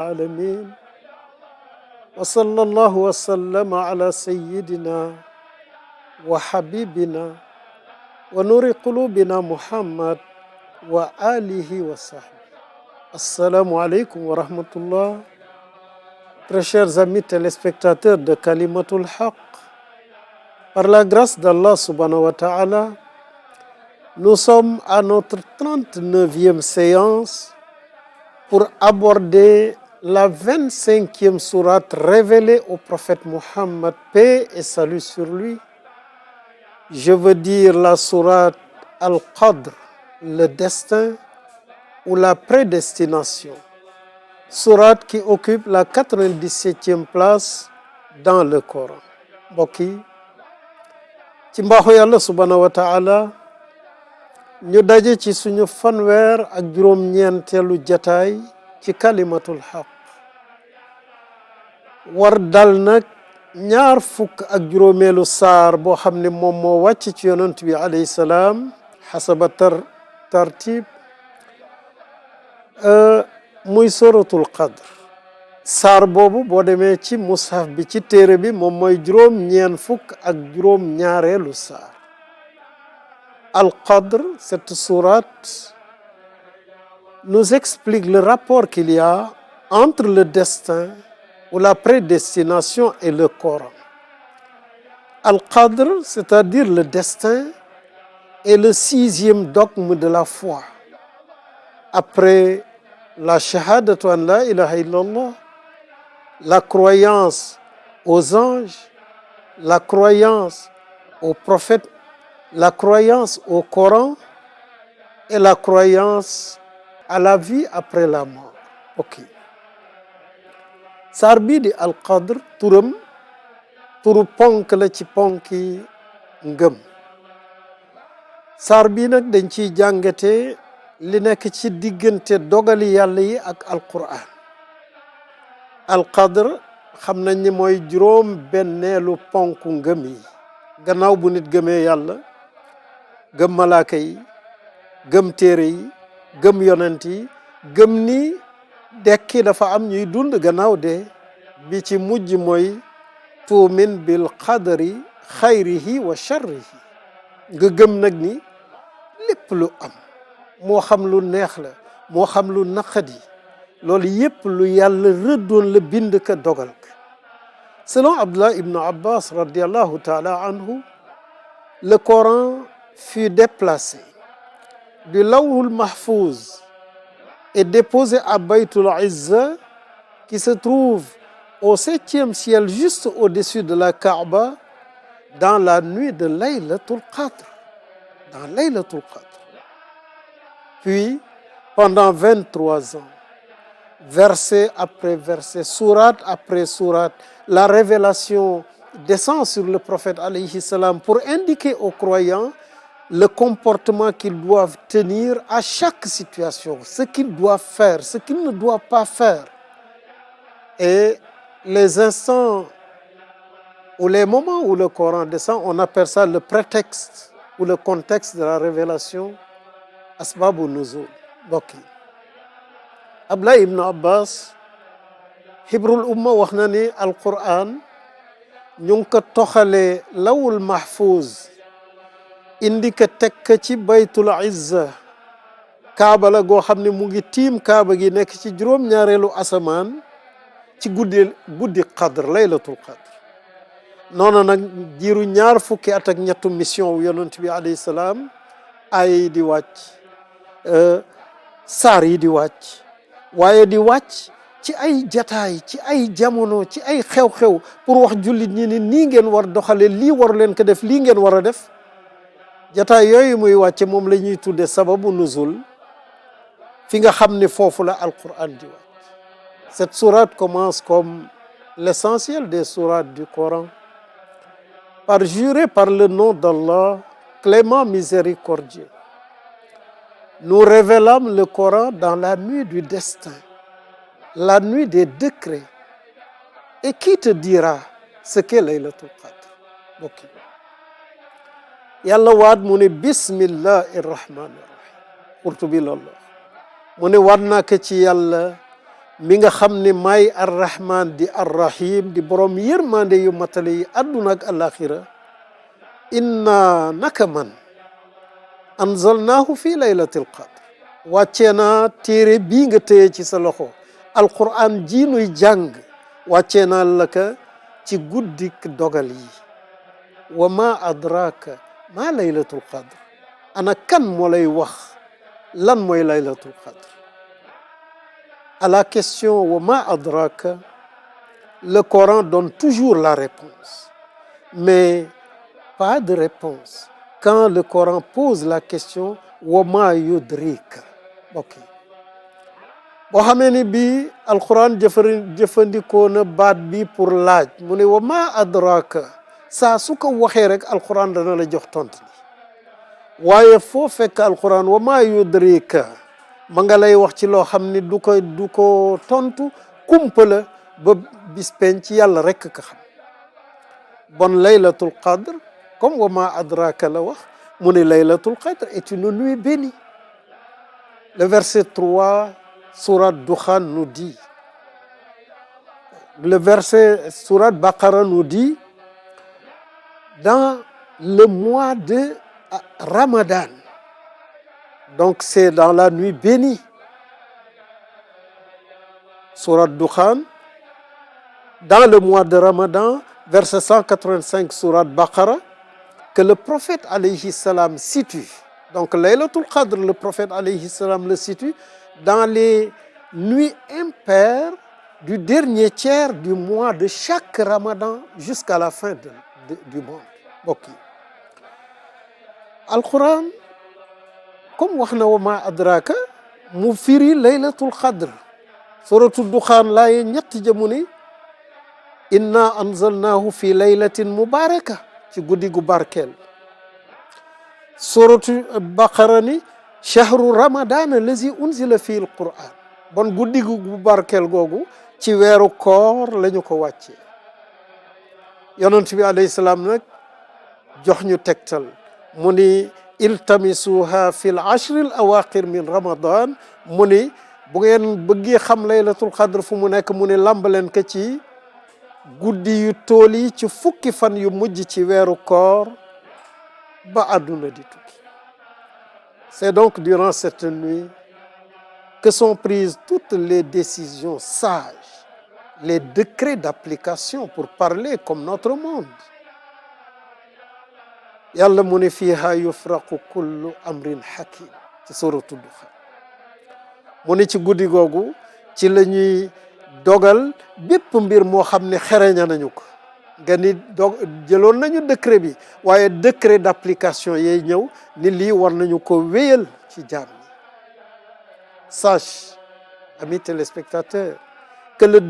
العالمين وصلى الله وسلم على سيدنا وحبيبنا ونور قلوبنا محمد وآله وصحبه. Assalamu alaikum wa rahmatullah. Très chers amis téléspectateurs de Kalimatul Haq, par la grâce d'Allah subhanahu wa ta'ala, nous sommes à notre 39e séance pour aborder la 25e sourate révélée au prophète Muhammad, paix et salut sur lui. Je veux dire la sourate Al-Qadr, le destin ou la prédestination. Sourate qui occupe la 97e place dans le Coran. Mbokk yi ci mbaaxu yàlla subhanahu wa ta'ala ñu daje ci suñu fanweer ak juróom-ñeenteelu jataay ci Kalimatul Haq war dal nag ñaar fukk ak juróomeelu saar boo xam ne moom moo wàcc ci yonent bi alayhi salaam xasaba tartib muy suratul qadr. saar boobu boo demee ci mushaf bi ci téere bi moom mooy juróom-ñeen fukk ak juróom-ñaareelu saar. Al-Qadr, cette sourate nous explique le rapport qu'il y a entre le destin ou la prédestination et le Coran. Al-Qadr, c'est-à-dire le destin, est le 6e dogme de la foi. Après la shahadatu an la ilaha illallah, la croyance aux anges, la croyance aux prophètes, la croyance au Coran et la croyance à la vie après la mort. Ok. saar bii di Al-Qadr turu ponk la ci ponki ngëm. saar bii nag dañ ciy jàngate li nekk ci diggante dogali yàlla yi ak Al-Qur'an. Al-Qadr xam nañ ni mooy juróom benneelu ponku ngëm yi. gannaaw bu nit gëmee yàlla, gëm malaaka yi, gëm téere yi, gëm yonent yi, gëm ni dekki dafa am ñuy dund gannaaw de bi ci mujj mooy tuumin bil qadri xayrihi wa sharrihi. nga gëm nag ni lépp lu am moo xam lu neex la moo xam lu naqadi loolu yépp lu yàlla rëddoon la bind ka dogal ka. Selon Abdullah ibn Abbas radiallahu ta'ala anhu, le Coran fut déplacé du Lawhul Mahfouz et déposé à Baytul Izza qui se trouve au 7e ciel juste au-dessus de la Kaaba dans la nuit de Laylatul Qadr. Dans Laylatul Qadr. Puis, pendant 23 ans, verset après verset, sourate après sourate, la révélation descend sur le prophète alayhi salam pour indiquer aux croyants le comportement qu'ils doivent tenir à chaque situation, ce qu'ils doivent faire, ce qu'ils ne doivent pas faire. Et les instants ou les moments où le Coran descend, on appelle ça le prétexte ou le contexte de la révélation, asbabu nuzul. Mbokk yi Abdullah ibn Abbas hibrul umma wax na ni Al-Qur'an ñu ngi ko toxalee lawul mahfuz indi ko teg ko ci baytul izza. kaaba la goo xam ne mu ngi tiim kaaba gi nekk ci juróom-ñaareelu asamaan ci guddi qadr, laylatul qadr. noonu nag jiiru ñaar fukki at ak ñettu mission wu yonent bi alayhi salaam aaya yi di wàcc, saar yi di wàcc, waaye di wàcc ci ay jataay, ci ay jamono, ci ay xew-xew pour wax jullit ñi ni nii ngeen war doxale, lii waru leen ko def, lii ngeen war a def. jataay yooyu muy wàcce moom la ñuy tudde sababu nuzul, fi nga xam ne foofu la Al-Qur'an di wàcc. Cette sourate commence comme l'essentiel des sourates du Coran par jurer par le nom d'Allah, clément miséricordieux. Nous révélons le Coran dans la nuit du destin, la nuit des décrets. Et qui te dira ce qu'est Laylatul Qadr? Ok. yàlla waat mu ne bismillahi rahmani rahim. Qurtubi loolu mu ne waat naa ko ci yàlla mi nga xam ne maay arrahman di arrahim di borom yërmande yu matale yi àdduna ak alaxira inna naka man anzalnaahu fi laylatil qadr wàccee naa téere bii nga téye ci sa loxo alquran ji nuy jàng wàccee naa la ka ci guddik dogal yi wa ma adraka ma laylatul qadr ana kan moo lay wax lan mooy laylatul qadr à la question wa ma adraka le Coran donne toujours la réponse mais pas de réponse quand le Coran pose la question wa ma yudrika ok boo xamee ni bii alquran jëfandikoo na baat bi pour laaj mu ne wa ma adraka saa su ko waxee rek alquran dana la jox tontu bi waaye foo fekk alquran wa ma yudrika ma nga lay wax ci loo xam ni du ko tontu kumpa la ba bis penc yàlla rek ka xam bon laylatul qadr comme wa ma adraka la wax mu ne laylatul qadr est une nuit bénie le verset 3 sourate Dukhan nous dit le verset sourate Baqara nous dit dans le mois de Ramadan donc c'est dans la nuit bénie sourate Dukhan dans le mois de Ramadan verset 185 sourate Baqara que le prophète alayhi salam situe donc laylatul qadr le prophète alayhi salam le situe dans les nuits impaires du dernier tiers du mois de chaque Ramadan jusqu'à la fin du monde mbokk yi alquran comme wax na wa ma adraka mu firi laylatul qadr suratu Dukhan laaye ñetti jëmu ni inna anzalnahu fi laylatin mubaraka ci guddi gu barkeel suratu Baqara ni chahru ramadan allazi unzila fi l quran bon guddi gu barkeel googu ci weeru koor lañu ko wàccee yonent bi alayhi salaam nag jox ñu tegtal mu ni iltamisuha fi l ashri l awaqir min ramadan mu ni bu ngeen bëggee xam laylatul qadr fu mu nekk mu ni lambaleen ko ci guddi yu tool yi ci fukki fan yu mujj ci weeru koor ba àdduna di tukki c'est donc durant cette nuit que sont prises toutes les décisions sages les décrets d'application pour parler comme notre monde yàlla mu ne fiiha yufraqu kullu amrin hakim ci suratu Dukhan mu ne ci guddi googu ci la ñuy dogal bépp mbir moo xam ne xereña nañu ko nga ni jëloon nañu décret bi waaye décret d'application yee ñëw ni lii war nañu ko wéyal ci jaam ñi sache amis téléspectateurs que le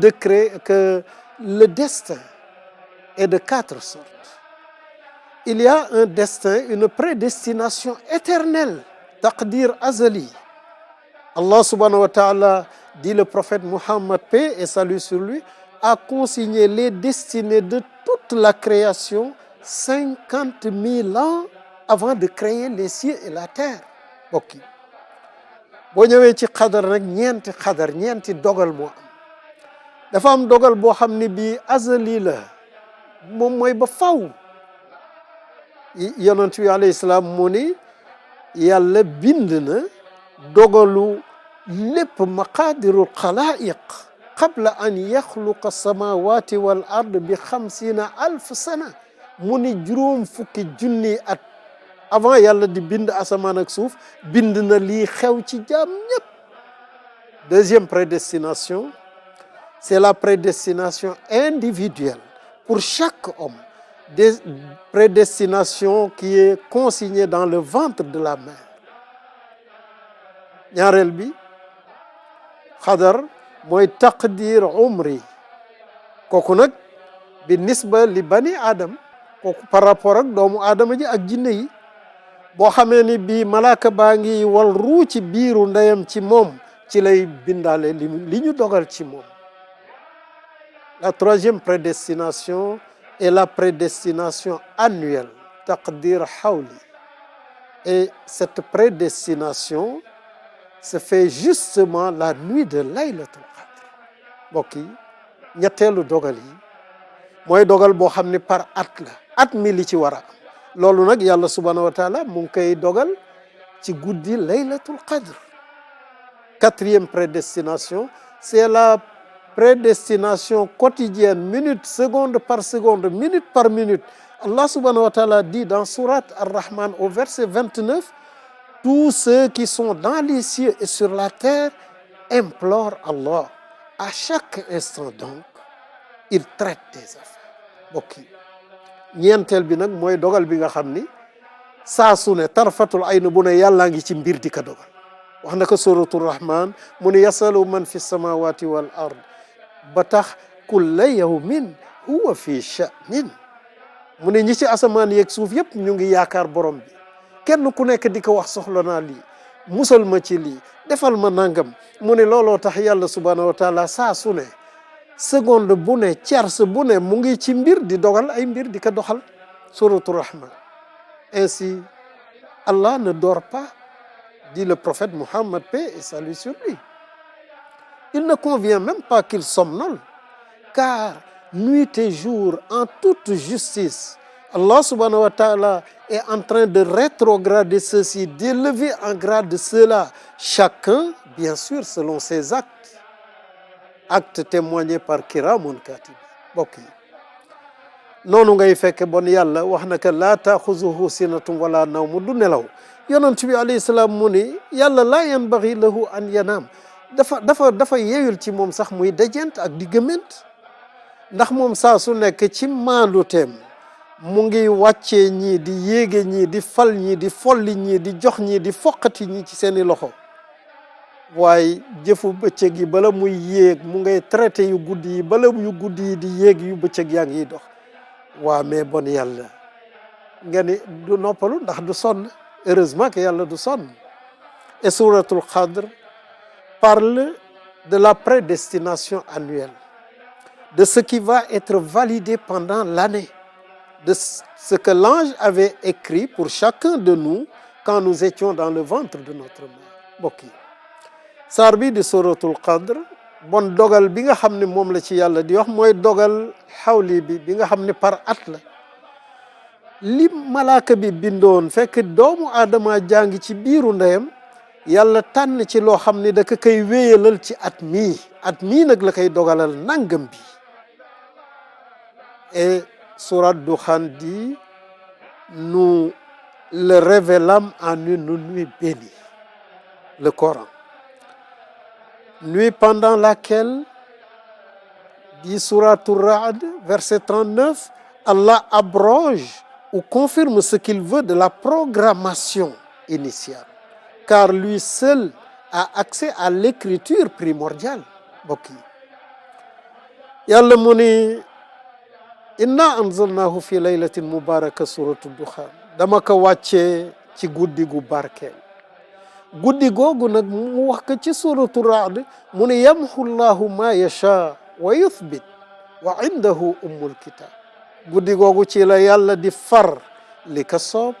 destin est de 4 sortes il y a un destin une prédestination éternelle taqdir azali Allah subhanahu wa ta'ala dit le prophète Muhammad paix et salut sur lui a consigné les destinées de toute la création 50 000 ans avant de créer les cieux et la terre bokki boo ñëwee ci xadar nag ñeenti dogal moo am dafa am dogal boo xam ne bii azali la moom mooy ba faw yonent bi alayhi salaam mu ni yàlla bind na dogalu lépp maqadirul xalaa'iq qabla an yaxluqa samawati wal ard bi 50,000 sana mu ni juróom fukki junni at avant yàlla di bind asamaan ak suuf bind na lii xew ci jaam ñépp deuxième prédestination c'est la prédestination individuelle pour chaque homme des prédestinations qui est consignée dans le ventre de la mère ñaareel bi xadar mooy taqdir umri kooku nag bi nisba li bani adam kooku par rapport ak doomu aadama ji ak jinne yi boo xamee ni bii malaaka baa ngi wal ruu ci biiru ndeyam ci moom ci lay bindaale li ñu dogal ci moom la troisième prédestination est la prédestination annuelle taqdir hawli et cette prédestination se fait justement la nuit de Laylatul Qadr mbokk yi ñetteelu dogal yi mooy dogal boo xam ne par at la at mi li ci war a am loolu nag yàlla subhanahu wa taala mu ngi koy dogal ci guddi laylatul qadr. Quatrième prédestination, c'est la prédestination quotidienne, minute, seconde par seconde, minute par minute. Allah subhanahu wa ta'ala dit dans sourate Ar-Rahman au verset 29, tous ceux qui sont dans les cieux et sur la terre implorent Allah. À chaque instant donc, il traite des affaires. Mbokk yi ñeenteel bi nag mooy dogal bi nga xam ni saa su ne tarfatul ayn bu ne yàllaa ngi ci mbir di ko dogal. wax na ko suratul rahman mu ne yasalu man fi samawati wal ard ba tax kulla yawmin huwa fi sha'nin mu ne ñi ci asamaan yeeg suuf yëpp ñu ngi yaakaar borom bi kenn ku nekk di ko wax soxla naa lii musal ma ci lii defal ma nangam mu ne looloo tax yàlla subhanahu wa taala saa su ne seconde bu ne tierce bu ne mu ngi ci mbir di dogal ay mbir di ko doxal suratul rahman. Ainsi Allah ne dort pas, dit le prophète Mohammed, paix et salut sur lui. Il ne convient même pas qu'il somnole, car nuit et jour, en toute justice, Allah subhanahu wa ta'ala est en train de rétrograder ceux-ci, d'élever en grade ceux-là, chacun, bien sûr, selon ses actes. Actes témoignés par kiramun katib. Mbokk yi noonu ngay fekk bon yàlla wax na que laa taaxuzuhu sinatun wala nawmu du nelaw yonent bi alayhi salaam mu ni yàlla laa yanbaghi lahu an yanaam dafa yeeyul ci moom sax muy dajent ak di gëment ndax moom saa su nekk ci maandu teem mu ngi wàccee ñii di yéege ñii di fal ñii di folli ñii di jox ñii di foqati ñii ci seeni loxo waaye jëfu bëccëg yi bala muy yéeg mu ngay traité yu guddi yi bala yu guddi yi di yéeg yu bëccëg yaa ngi dox waa mais bon yàlla nga ni du noppalu ndax du sonn heureusement que yàlla du sonn. Et Souratul Qadr parle de la prédestination annuelle, de ce qui va être validé pendant l'année, de ce que l'ange avait écrit pour chacun de nous quand nous étions dans le ventre de notre mère. Mbokk yi saar bi di Souratul Qadr bon dogal bi nga xam ne moom la ci yàlla di wax mooy dogal xawli bi nga xam ne par at la li malaaka bi bindoon fekk doomu aadama jàngi ci biiru ndeyam yàlla tànn ci loo xam ne da ko koy wéyalal ci at mii nag la koy dogalal nangam bi. Et Sourate Dukhan dit nous le révélâmes en une nuit bénie, le Coran. Nuit pendant laquelle, dit Sourate Ar-Ra'd, verset 39, Allah abroge ou confirme ce qu'il veut de la programmation initiale, car lui seul a accès à l'écriture primordiale. Mbokk yi yàlla mu ni inna anzalnahu fi laylatin mubaraka suratu Dukhan dama ko wàccee ci guddi gu barkeel guddi googu nag mu wax ko ci suratu Ra'd mu ne yamhu llahu ma yasha wa yuthbit wa indahu ummul kitab guddi googu ci la yàlla di far li ko soob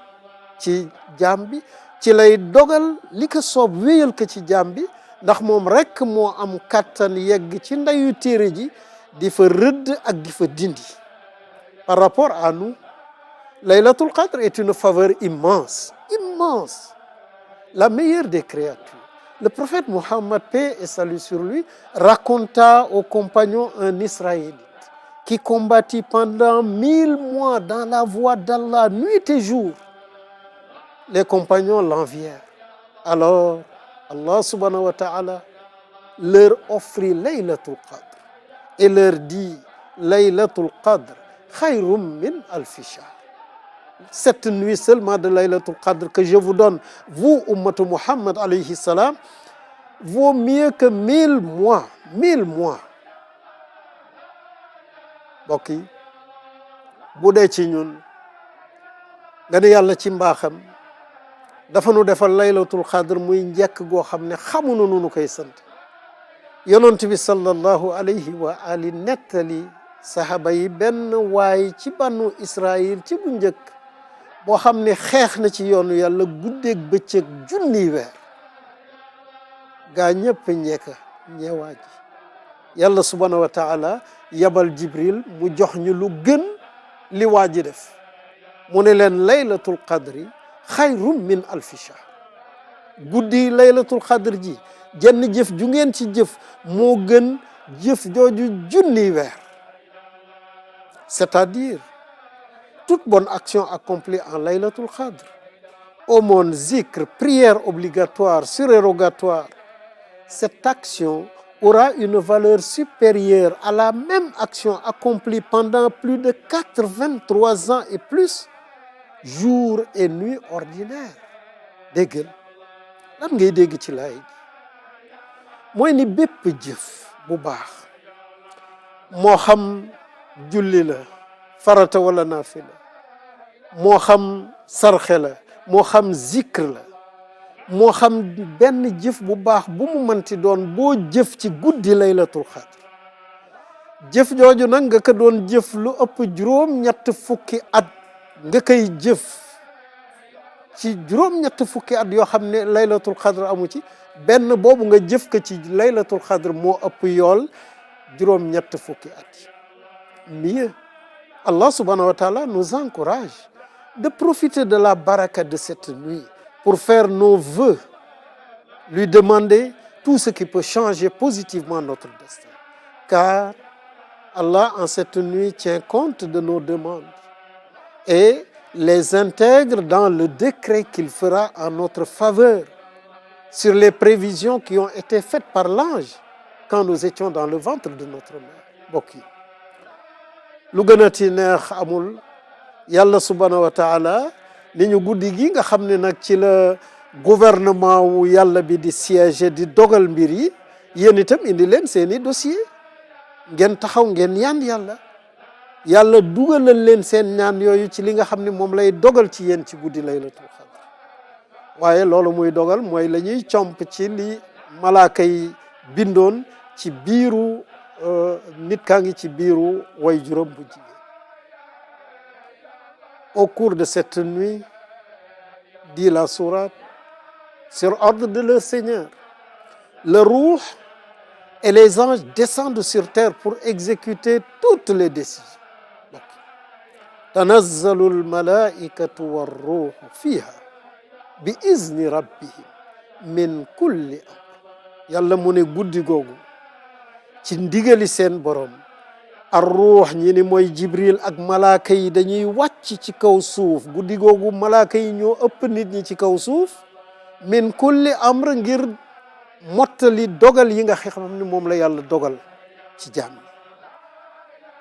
ci jaam bi ci lay dogal li ko soob wéyal ko ci jaam bi ndax moom rekk moo am kàttan yegg ci ndeyu téere ji di fa rëdd ak di fa dindi. Par rapport à nous, Laylatul Qadr est une faveur immense, la meilleure des créatures. Le prophète Mohammed, paix et salut sur lui, raconta aux compagnons un Israélite qui combattit pendant 1000 mois dans la voie d'Allah, nuit et jour. Les compagnons l'envièrent. Alors, Allah subhanahu wa ta'ala leur offrit Laylatul Qadr et leur dit Laylatul Qadr khayrum min alfi shahr. Cette nuit seulement de Laylatul Qadr que je vous donne, vous, ummatu Muhammad alayhi salam, vaut mieux que 1000 mois. 1000 mois. Mbokk yi bu dee ci ñun nga ne yàlla ci mbaaxam dafa nu defal Laylatul Qadr muy njëkk goo xam ne xamuñu nu koy sant. Yonent bi sallallahu alayhi wa ali nettali sahaba yi benn waay ci banu Israël ci bu njëkk boo xam ne xeex na ci yoonu yàlla guddeeg bëccëg junni weer gaa ñëpp ñeewaa ji yàlla subhanahu wa taala yabal jibril mu jox ñu lu gën li waa ji def mu ne leen laylatul qadri xayrum min alfi shahr guddi laylatul qadr ji jenn jëf ju ngeen ci jëf moo gën jëf jooju junni weer. C'est-à-dire toute bonne action accomplie en laylatul qadr, aumône, zikr, prière obligatoire, surérogatoire, cette action aura une valeur supérieure à la même action accomplie pendant plus de 83 ans et plus, jour et nuit ordinaire. dégg lan ngay dégg ci laay ji mooy ni bépp jëf bu baax moo xam julli la farata wala naafila moo xam sarxe la moo xam zikr la moo xam benn jëf bu baax bu mu mënti doon boo jëf ci guddi laylatul qadr jëf jooju nag nga ko doon jëf lu ëpp juróom-ñett fukki at nga koy jëf ci juróom-ñett fukki at yoo xam ne laylatul qadr amu ci benn boobu nga jëf ko ci laylatul qadr moo ëpp yool juróom-ñett fukki at mieux Allah subhanahu wa ta'ala nous encourage de profiter de la baraka de cette nuit pour faire nos vœux, lui demander tout ce qui peut changer positivement notre destin. Car Allah, en cette nuit, tient compte de nos demandes et les intègre dans le décret qu'il fera en notre faveur sur les prévisions qui ont été faites par l'ange quand nous étions dans le ventre de notre mère. Mbokk yi lu gën a ti neex amul yàlla subhanahu wa taala ni ñu guddi gi nga xam ne nag ci la gouvernement wu yàlla bi di siéger di dogal mbir yi yéen itam indi leen seeni dossier ngeen taxaw ngeen ñaan yàlla yàlla dugalal leen seen ñaan yooyu ci li nga xam ne moom lay dogal ci yéen ci guddi laylatul qadr waaye loolu muy dogal mooy la ñuy comp ci li malaaka yi bindoon ci biiru nit kaa ngi ci biiru way juróom bu jigéen. Au cours de cette nuit, dit la sourate, sur ordre de leur Seigneur, le Ruh et les anges descendent sur terre pour exécuter toutes les décisions. tanazzalu al-malaa'ikatu war-ruuhu fiiha bi izni rabbihim min kulli amr. yàlla mu ne guddi googu ci ndigali seen borom ar-ruux ñi ni mooy jibril ak malaaka yi dañuy wàcc ci kaw suuf guddi googu malaaka yi ñoo ëpp nit ñi ci kaw suuf min kulli amr ngir mottali dogal yi nga xam ne moom la yàlla dogal ci jaam.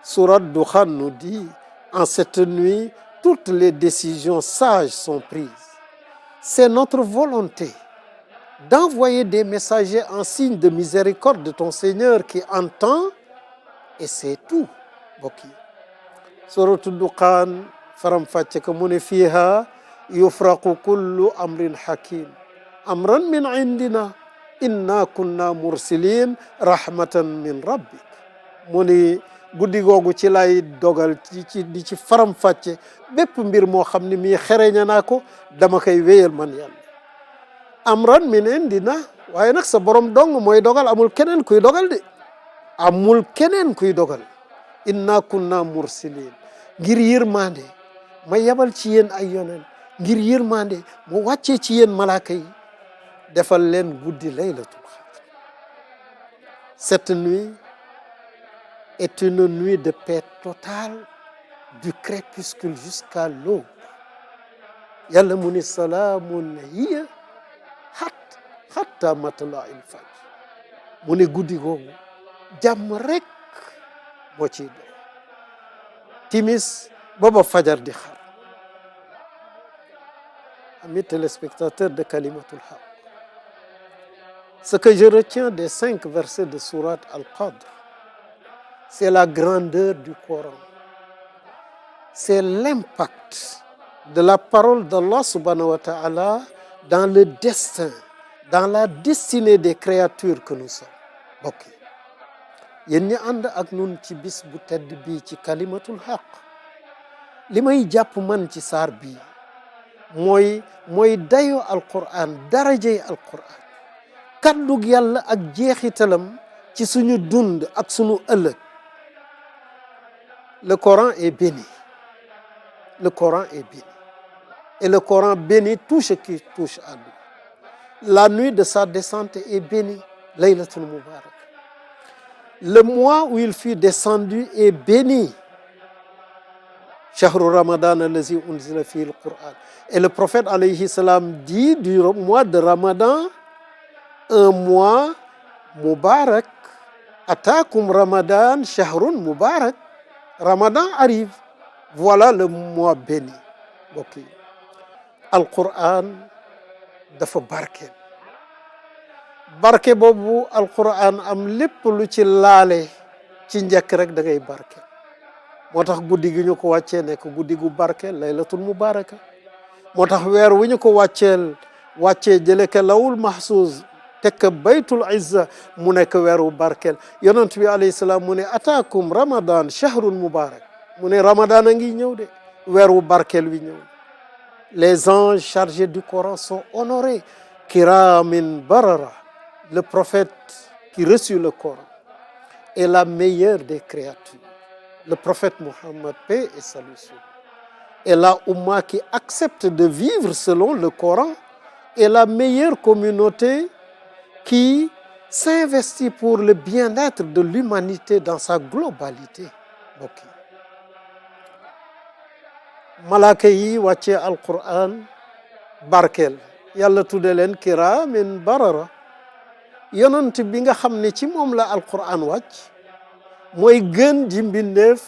Sourate Dukhan nous dit: en cette nuit, toutes les décisions sages sont prises. C'est notre volonté d'envoyer des messagers en signe de miséricorde de ton Seigneur qui entend et c'est tout. Mbokk yi Sourate Dukhan faram fàcce ko mu ne fiiha yufraqu kullu amrin hakim amran min indina inna kunna mursilin rahmatan min rabbik. mu ni guddi googu ci lay dogal di ci faram fàcce bépp mbir moo xam ne mii xereña naa ko dama koy wéyal man yàlla. amran min indina waaye nag sa borom dong mooy dogal amul keneen kuy dogal de amul keneen kuy dogal. inna kunna mursilin ngir yërmande ma yabal ci yéen ay yonent ngir yërmande ma wàccee ci yéen malaaka yi defal leen guddi laylatul qadr. Cette nuit est une nuit de paix totale du crépuscule jusqu'à l'aube. yàlla mu ni salaamun hiya hatta matla'il fajr. mu ne guddi googu jàmm rek moo ciy dox timis booba fajar di xar. Amis téléspectateurs de Kalimatul Haq, ce que je retiens des 5 versets de sourate Al-Qadr, c'est la grandeur du Coran, c'est l'impact de la parole d'Allah subhanahu wa ta'ala dans le destin, dans la destinée des créatures que nous sommes. Mbokk yi yéen ñi ànd ak nun ci bis bu tedd bii ci Kalimatul Haq, li may jàpp man ci saar bii mooy dayoo Alquran darajey Alquran kaddug yàlla ak jeexitalam ci suñu dund ak suñu ëllëg. Le Coran est béni. Le Coran est béni. Et le Coran bénit tout ce qui touche à lui. La nuit de sa descente est bénie, Laylatul Mubarak. Le mois où il fut descendu est béni. Shahru Ramadan allazi unzila fihi al-Qur'an. Et le prophète alayhi salam dit du mois de Ramadan, un mois Mubarak. Atakum Ramadan, Shahrun Mubarak. Ramadan arrive. Voilà le mois béni. Mbokk yi Al-Qur'an dafa barkeel. Barke boobu Al-Qur'an am lépp lu ci laale ci njëkk rek da ngay barkeel. moo tax guddi gi ñu ko wàccee nekk guddi gu barkeel laylatul mubaraka. moo tax weer wu ñu ko wàccee jële ka lawul mahsuus tekk baytul izza mu nekk weeru barkeel. yonent bi alayhi salaam mu ne ataakum ramadan shahrun mubarak. mu ne ramadan a ngi ñëw de weeru barkeel wi ñëw. Les anges chargés du Coran sont honorés. Kiramin barara. Le prophète qui reçut le Coran est la meilleure des créatures. Le prophète Mohammed, paix et salut sur lui. Et la Oumma qui accepte de vivre selon le Coran est la meilleure communauté qui s'investit pour le bien-être de l'humanité dans sa globalité. Ok. Malaaka yi wàccee Al-Qur'an barkeel yàlla tudde leen kiraamin barara. yonent bi nga xam ne ci moom la Al-Qur'an wàcc mooy gën ji mbindeef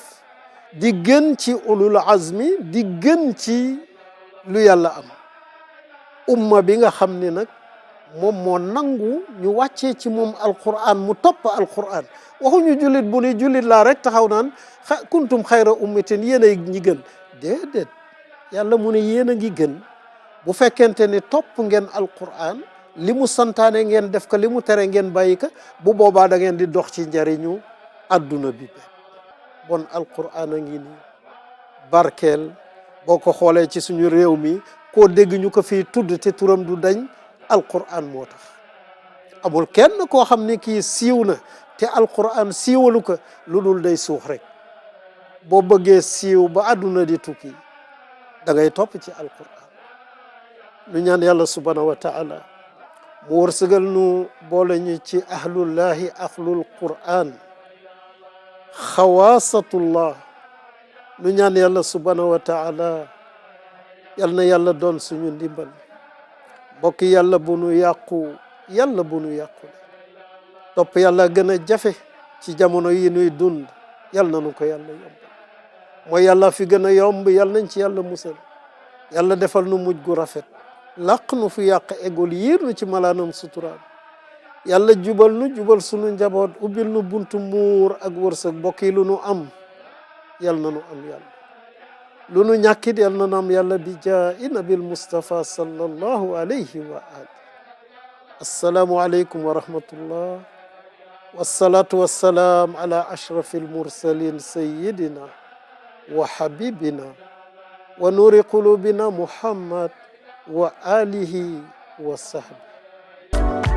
di gën ci ulul azmi di gën ci lu yàlla am. umma bi nga xam ne nag moom moo nangu ñu wàccee ci moom Al-Qur'an mu topp Al-Qur'an waxuñu jullit bu ni jullit laa rek taxaw naan kuntum xayra ummatin yéen a ñi gën. déedéet yàlla mu ne yéen a ngi gën bu fekkente ne topp ngeen Al-Qur'an li mu santaane ngeen def ko li mu tere ngeen bàyyi ko bu boobaa da ngeen di dox ci njariñu adduna bi bon Al-Qur'an a ngi nii barkeel. boo ko xoolee ci suñu réew mi koo dégg ñu ko fii tudd te turam du dañ Al-Qur'an moo tax. amul kenn koo xam ne kii siiw na te Al-Qur'an siiwalu ko lu dul day suux rek. boo bëggee siiw ba àdduna di tukki da ngay topp ci Al-Qur'an. nu ñaan yàlla subhanahu wa ta'ala mu wërsëgal nu boole ñu ci ahlullahi ahlul Qur'an xawaasatullah. nu ñaan yàlla subhanahu wa ta'ala yal na yàlla doon suñu ndimbal. mbokk yàlla bu nu yàqu yàlla bu nu yàqu topp yàlla gën a jafe ci jamono yi nuy dund yal na nu ko yàlla yomb. mooy yàlla fi gën a yomb yal nañ ci yàlla musal. yàlla defal nu mujj gu rafet. làq nu fu yàq egul yiir nu ci malaanam suturaam. yàlla jubal nu jubal sunu njaboot ubbil nu buntu muur ak wërsëg. mbokk yi lu nu am yal na nu am yàlla. lu nu ñàkkit yal na nu am yàlla bi jaa'i nabil Mustafa sallallahu alayhi wa ali. assalaamu aleykum wa rahmatullah. wassalatu wassalaam ala ashrafil mursalin sayyidina wa habibina wa nuri qulubina Muhammad wa alihi wa sahbihi.